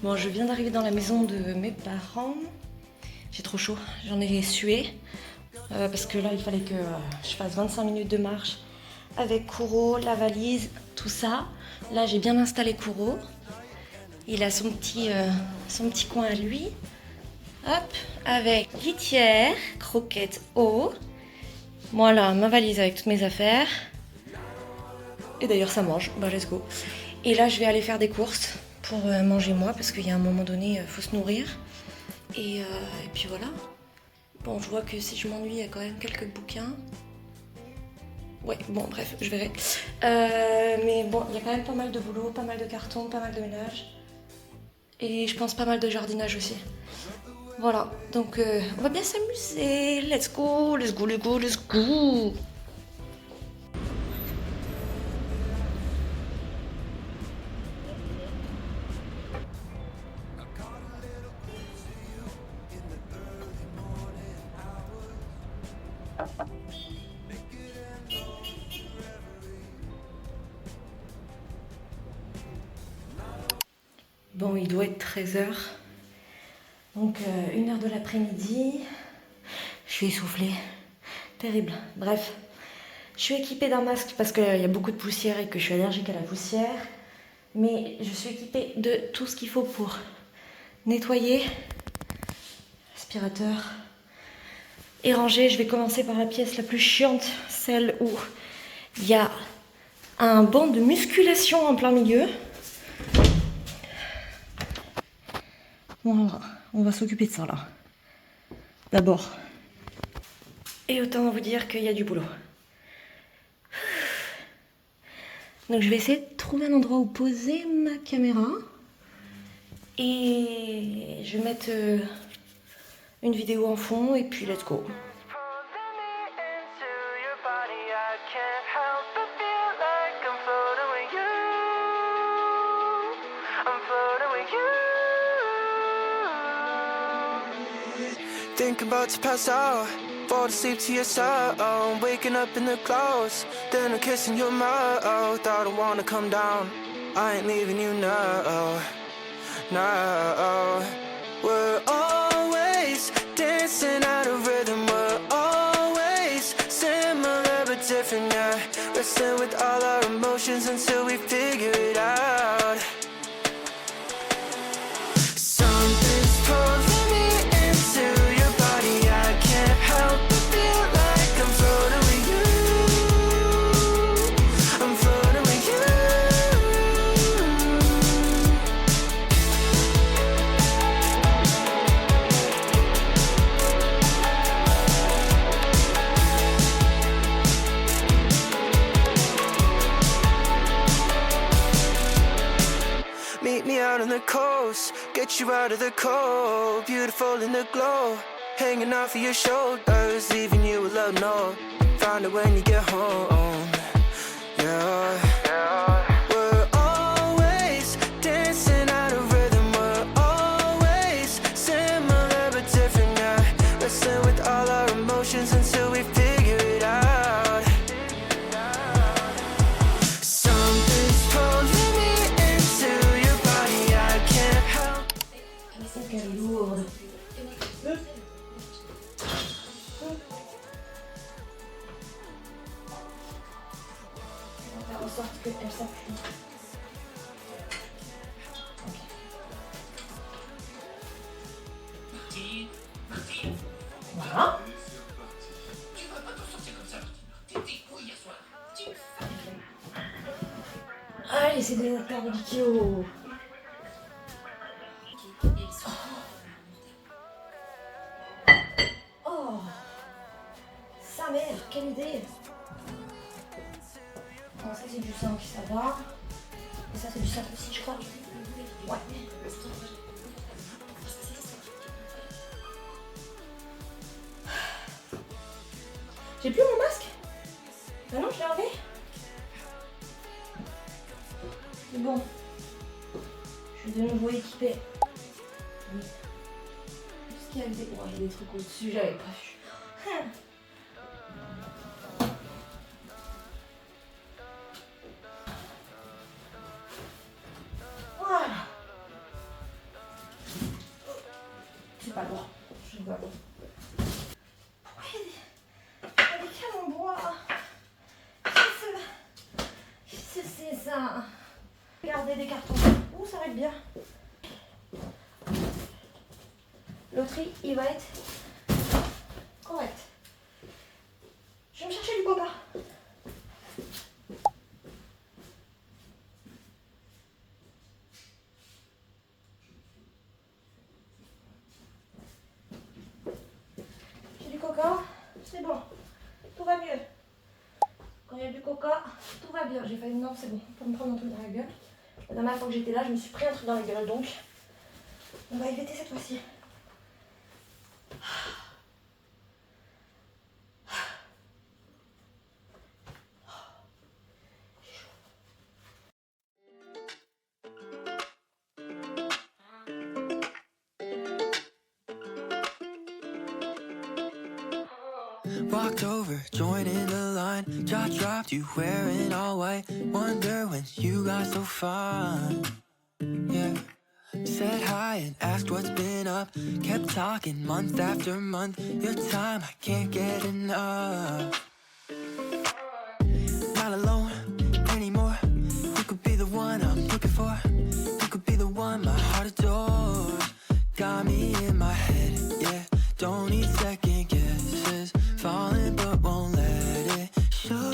Bon, je viens d'arriver dans la maison de mes parents. J'ai trop chaud, j'en ai sué. Parce que là, il fallait que je fasse 25 minutes de marche avec Kuro, la valise, tout ça. Là, j'ai bien installé Kuro. Il a son petit coin à lui. Hop, avec litière, croquette, eau. Voilà, ma valise avec toutes mes affaires. Et d'ailleurs, ça mange. Bah, let's go. Et là, je vais aller faire des courses pour manger moi, parce qu'il y a un moment donné, il faut se nourrir. Et puis voilà. Bon, je vois que si je m'ennuie, il y a quand même quelques bouquins. Ouais, bon, bref, je verrai. Mais bon, il y a quand même pas mal de boulot, pas mal de cartons, pas mal de ménage. Et je pense pas mal de jardinage aussi. Voilà, donc on va bien s'amuser. Let's go, let's go, let's go, let's go. Bon, il doit être 13h. Donc 1h de l'après-midi. Je suis essoufflée. Terrible. Bref. Je suis équipée d'un masque parce qu'il y a beaucoup de poussière et que je suis allergique à la poussière. Mais je suis équipée de tout ce qu'il faut pour nettoyer. Aspirateur. Et ranger. Je vais commencer par la pièce la plus chiante. Celle où il y a un banc de musculation en plein milieu. Bon, on va s'occuper de ça là. D'abord. Et autant vous dire qu'il y a du boulot. Donc je vais essayer de trouver un endroit où poser ma caméra. Et je vais mettre une vidéo en fond et puis let's go. Think about to pass out, fall asleep to your sound, waking up in the clouds, then I'm kissing your mouth. I don't wanna come down, I ain't leaving you now, now. We're always dancing out of rhythm, we're always similar but different, yeah. Wrestling with all our emotions until we figure it out. Something's pulling me into your body, I can't help but feel like I'm floating with you. I'm floating with you. Meet me out on the coast, get you out of the cold, beautiful in the glow, hanging off of your shoulders, leaving you alone, no, find it when you get home, yeah. We're always dancing out of rhythm, we're always similar but different, yeah. Wrestling with all our emotions until we figure it out. Something's pulling me into your body, I can't help. C'est qu'elle est lourde. On va faire en sorte qu'elle s'appuie. Voilà. Allez, c'est des affaires de Kikyo. Oh, sa mère, quelle idée. Bon, ça c'est du 5, ça va. Et ça c'est du 5 aussi, je crois. Ouais. J'ai plus mon masque. Ah non, je l'ai enlevé. C'est bon. Je suis de nouveau équipée. Oui. Qu'est-ce qu'il y a des... Oh, il y a des trucs au-dessus, j'avais pas vu. Voilà. pas lourd. Je vois bon. Pourquoi il y a des câbles en bois? C'est ça. Regardez des cartons. Ouh, ça va être bien. Le tri, il va être correct. Je vais me chercher du coca. J'ai du coca, c'est bon. Tout va mieux. Quand il y a du coca, tout va bien. J'ai failli, non, c'est bon. Pas me prendre un truc dans la gueule. La dernière fois que j'étais là, je me suis pris un truc dans la gueule, donc on va éviter cette fois-ci. Walked over, joined in the line. Jaw dropped, you wearing all white. Wonder when you got so fine. Yeah. Said hi and asked what's been up. Kept talking month after month. Your time, I can't get enough. Not alone anymore. You could be the one I'm looking for. You could be the one my heart adores. Got me in my head, yeah. Don't need second guesses. Falling but won't let it show.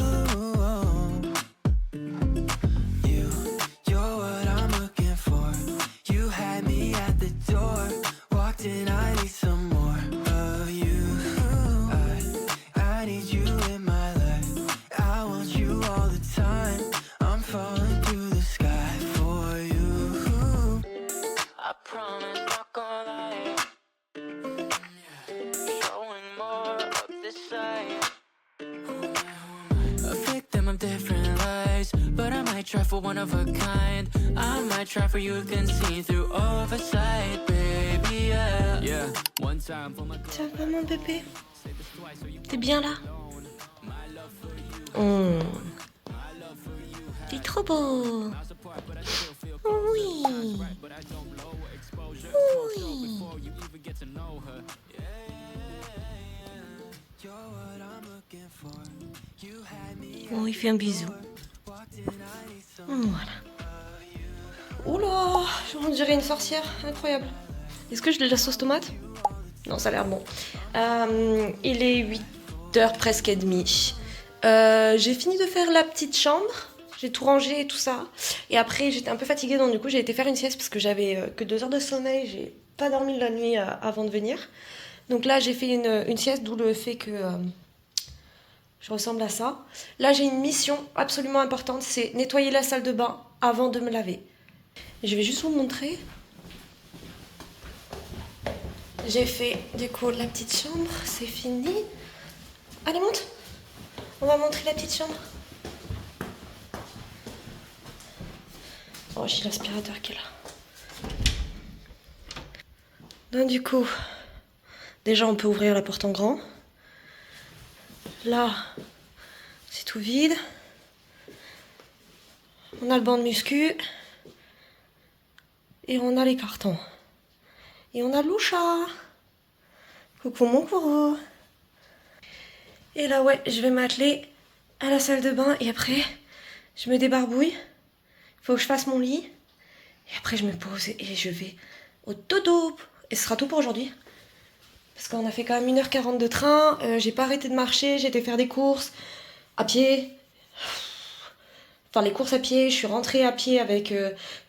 You're what I'm looking for. You had me at the door. Walked in, I need some more of you. I need you in my life. I want you all the time. I'm falling through the sky for you. I promise not gonna lie. Showing more of this side. A victim of different lies, but I might try for one of a kind. I might try for you can see through oversight, baby, yeah. Yeah, one time for my. Ça va mon bébé? T'es bien là? T'es trop beau. Oui. Oui. Bon, il fait un bisou. Voilà. Oula, on dirait une sorcière, incroyable. Est-ce que je l'ai de la sauce tomate? Non, ça a l'air bon. Il est 8h presque et demie. J'ai fini de faire la petite chambre. J'ai tout rangé et tout ça. Et après, j'étais un peu fatiguée, donc du coup, j'ai été faire une sieste parce que j'avais que 2 heures de sommeil. J'ai pas dormi la nuit avant de venir. Donc là, j'ai fait une sieste, d'où le fait que je ressemble à ça. Là, j'ai une mission absolument importante, c'est nettoyer la salle de bain avant de me laver. Je vais juste vous montrer. J'ai fait du coup la petite chambre, c'est fini. Allez, monte. On va montrer la petite chambre. Oh, j'ai l'aspirateur qui est là. Donc du coup, déjà on peut ouvrir la porte en grand. Là, c'est tout vide. On a le banc de muscu. Et on a les cartons. Et on a Loucha. Coucou mon courroux. Et là, ouais, je vais m'atteler à la salle de bain. Et après, je me débarbouille. Il faut que je fasse mon lit. Et après, je me pose et je vais au dodo. Et ce sera tout pour aujourd'hui. Parce qu'on a fait quand même 1h40 de train. J'ai pas arrêté de marcher. J'ai été faire des courses à pied. Enfin, les courses à pied, je suis rentrée à pied avec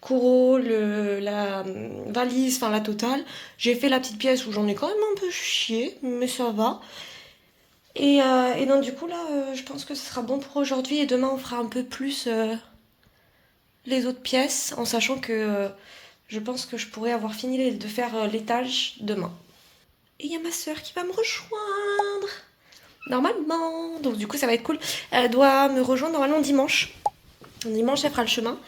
Kouro, la valise, enfin la totale. J'ai fait la petite pièce où j'en ai quand même un peu chié, mais ça va. Et donc du coup là, je pense que ce sera bon pour aujourd'hui. Et demain, on fera un peu plus les autres pièces, en sachant que je pense que je pourrais avoir fini de faire l'étage demain. Et il y a ma soeur qui va me rejoindre, normalement. Donc du coup, ça va être cool. Elle doit me rejoindre normalement dimanche. Dimanche, elle fera le chemin.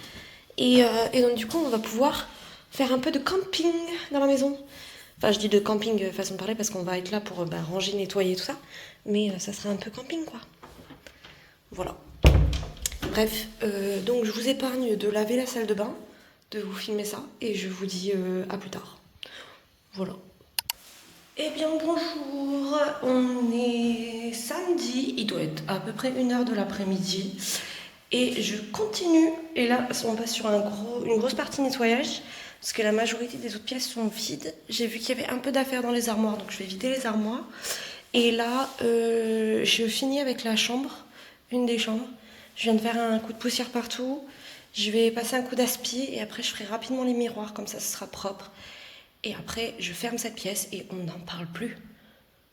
Et donc, du coup, on va pouvoir faire un peu de camping dans la maison. Enfin, je dis de camping façon de parler parce qu'on va être là pour ranger, nettoyer, tout ça. Mais ça sera un peu camping, quoi. Voilà. Bref, donc je vous épargne de laver la salle de bain, de vous filmer ça. Et je vous dis à plus tard. Voilà. Eh bien bonjour, on est samedi, il doit être à peu près 1h de l'après-midi et je continue, et là on va sur une grosse partie nettoyage parce que la majorité des autres pièces sont vides. J'ai vu qu'il y avait un peu d'affaires dans les armoires, donc je vais vider les armoires. Et là je finis avec la chambre, une des chambres. Je viens de faire un coup de poussière partout, je vais passer un coup d'aspi et après je ferai rapidement les miroirs, comme ça ce sera propre. Et après, je ferme cette pièce et on n'en parle plus.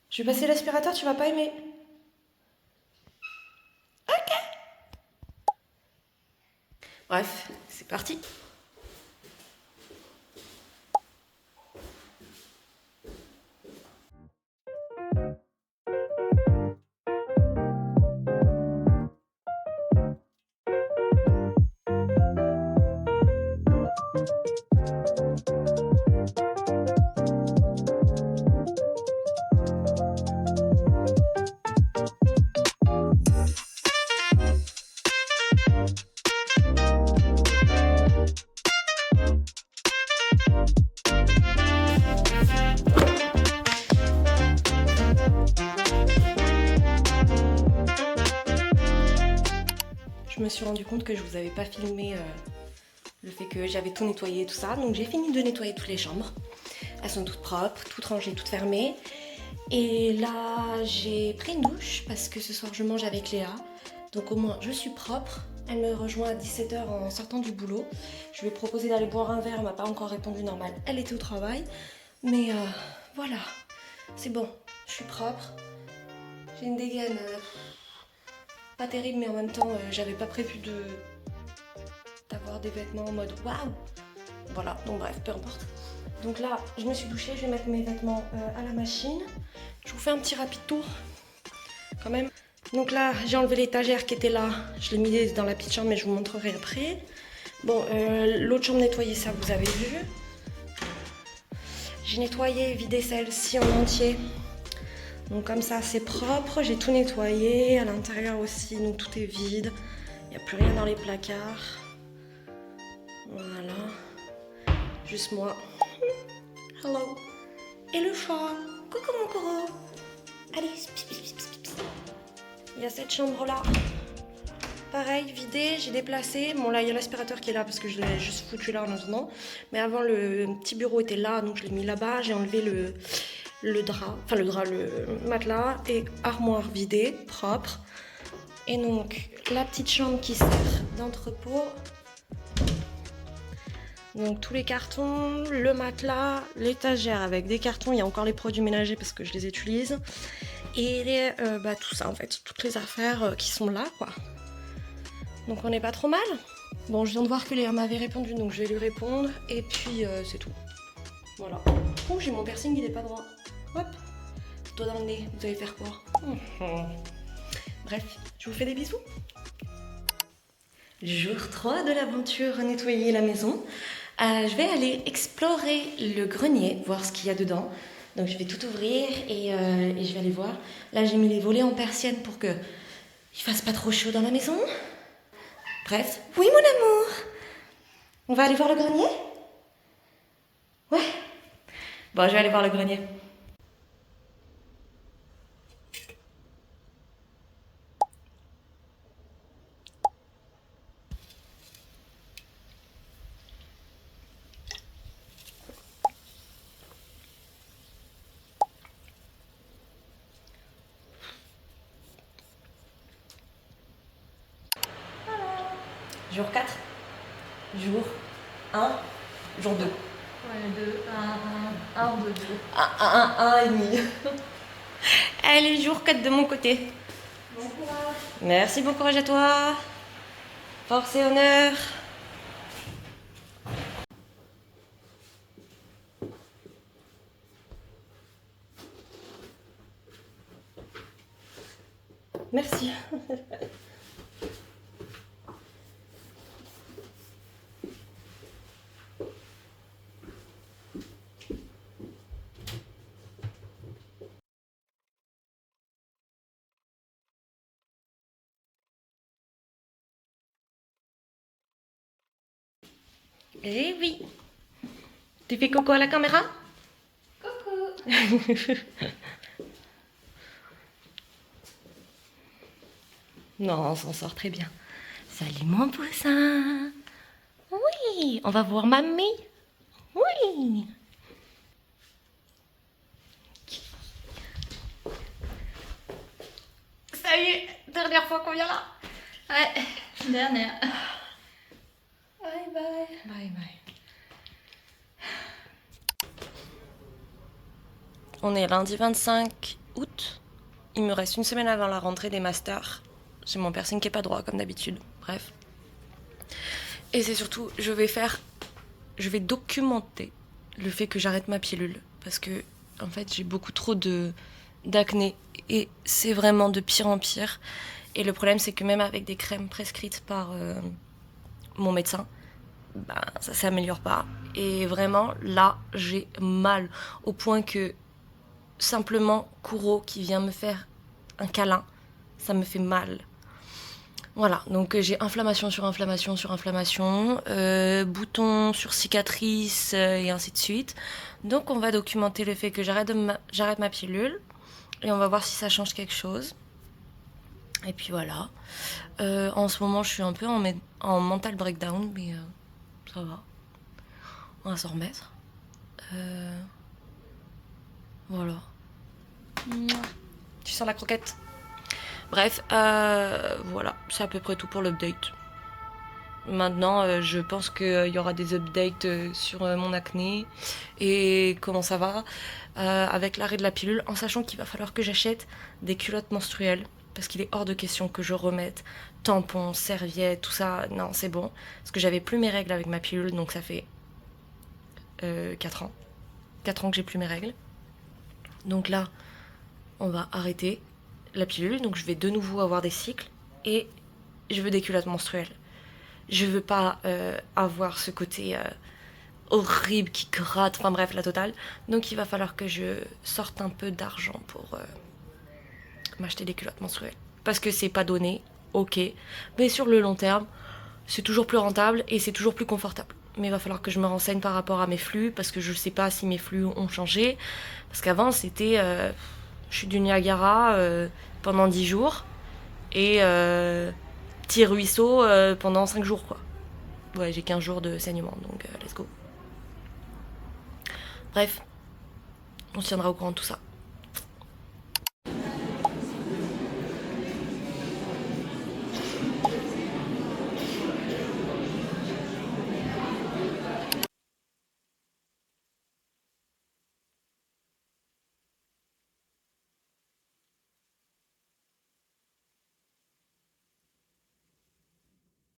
Je vais passer l'aspirateur, tu vas pas aimer. Bref, c'est parti. Je me suis rendu compte que je vous avais pas filmé le fait que j'avais tout nettoyé et tout ça. Donc j'ai fini de nettoyer toutes les chambres. Elles sont toutes propres, toutes rangées, toutes fermées. Et là, j'ai pris une douche parce que ce soir je mange avec Léa. Donc au moins je suis propre. Elle me rejoint à 17h en sortant du boulot. Je lui ai proposé d'aller boire un verre, elle m'a pas encore répondu normal. Elle était au travail. Mais voilà, c'est bon, je suis propre. J'ai une dégaine pas terrible, mais en même temps, j'avais pas prévu d'avoir des vêtements en mode waouh. Voilà, donc bref, peu importe. Donc là, je me suis douchée, je vais mettre mes vêtements à la machine. Je vous fais un petit rapide tour, quand même. Donc là, j'ai enlevé l'étagère qui était là. Je l'ai mis dans la petite chambre, mais je vous montrerai après. Bon, l'autre chambre nettoyée, ça vous avez vu. J'ai nettoyé, vidé celle-ci en entier. Donc comme ça, c'est propre. J'ai tout nettoyé. À l'intérieur aussi, donc tout est vide. Il n'y a plus rien dans les placards. Voilà. Juste moi. Hello. Et le chat. Coucou mon coro. Allez, pis, pis, pis, pis, pis. Il y a cette chambre-là. Pareil, vidé, j'ai déplacé. Bon là, il y a l'aspirateur qui est là parce que je l'ai juste foutu là en attendant. Mais avant, le petit bureau était là, donc je l'ai mis là-bas. J'ai enlevé le drap, le matelas et armoire vidée, propre. Et donc, la petite chambre qui sert d'entrepôt. Donc tous les cartons, le matelas, l'étagère avec des cartons, il y a encore les produits ménagers parce que je les utilise. Et tout ça en fait, toutes les affaires qui sont là quoi. Donc on n'est pas trop mal. Bon, je viens de voir que Léa m'avait répondu, donc je vais lui répondre. Et puis c'est tout. Voilà. Oh, j'ai mon piercing, il est pas droit. Hop, doigt dans le nez, vous allez faire quoi? Bref, je vous fais des bisous. Jour 3 de l'aventure nettoyer la maison. Je vais aller explorer le grenier, voir ce qu'il y a dedans. Donc je vais tout ouvrir et je vais aller voir. Là j'ai mis les volets en persienne pour que il fasse pas trop chaud dans la maison. Bref, oui mon amour. On va aller voir le grenier? Ouais. Bon, je vais aller voir le grenier. Jour 4, jour 1, jour 2. Ouais, 2, 1, 2, 2. 1 et demi. Allez, jour 4 de mon côté. Bon courage. Merci, bon courage à toi. Force et honneur. Merci. Eh oui. Tu fais coco à la caméra? Coucou. Non, on s'en sort très bien. Salut mon poussin. Oui, on va voir mamie. Oui. Salut, dernière fois qu'on vient là. Ouais, dernière. Bye bye. Bye bye. On est lundi 25 août. Il me reste une semaine avant la rentrée des masters. J'ai mon piercing qui est pas droit comme d'habitude. Bref. Et c'est surtout, je vais documenter le fait que j'arrête ma pilule. Parce que, en fait, j'ai beaucoup trop d'acné. Et c'est vraiment de pire en pire. Et le problème, c'est que même avec des crèmes prescrites par mon médecin, ben, ça s'améliore pas. Et vraiment, là, j'ai mal. Au point que, simplement, Kuro qui vient me faire un câlin, ça me fait mal. Voilà, donc j'ai inflammation sur inflammation sur inflammation, boutons sur cicatrices et ainsi de suite. Donc on va documenter le fait que j'arrête ma pilule et on va voir si ça change quelque chose. Et puis voilà. En ce moment je suis un peu en mental breakdown, mais ça va. On va s'en remettre. Voilà. Tu sens la croquette ? Bref, voilà, c'est à peu près tout pour l'update. Maintenant, je pense qu'il y aura des updates sur mon acné et comment ça va avec l'arrêt de la pilule, en sachant qu'il va falloir que j'achète des culottes menstruelles, parce qu'il est hors de question que je remette tampons, serviettes, tout ça. Non, c'est bon, parce que j'avais plus mes règles avec ma pilule, donc ça fait 4 ans. 4 ans que j'ai plus mes règles. Donc là, on va arrêter la pilule, donc je vais de nouveau avoir des cycles et je veux des culottes menstruelles. Je veux pas avoir ce côté horrible qui gratte, enfin bref, la totale. Donc il va falloir que je sorte un peu d'argent pour m'acheter des culottes menstruelles. Parce que c'est pas donné, ok, mais sur le long terme, c'est toujours plus rentable et c'est toujours plus confortable. Mais il va falloir que je me renseigne par rapport à mes flux, parce que je sais pas si mes flux ont changé. Parce qu'avant, c'était... je suis du Niagara pendant 10 jours et petit ruisseau pendant 5 jours, quoi. Ouais, j'ai 15 jours de saignement, donc let's go. Bref, on se tiendra au courant de tout ça.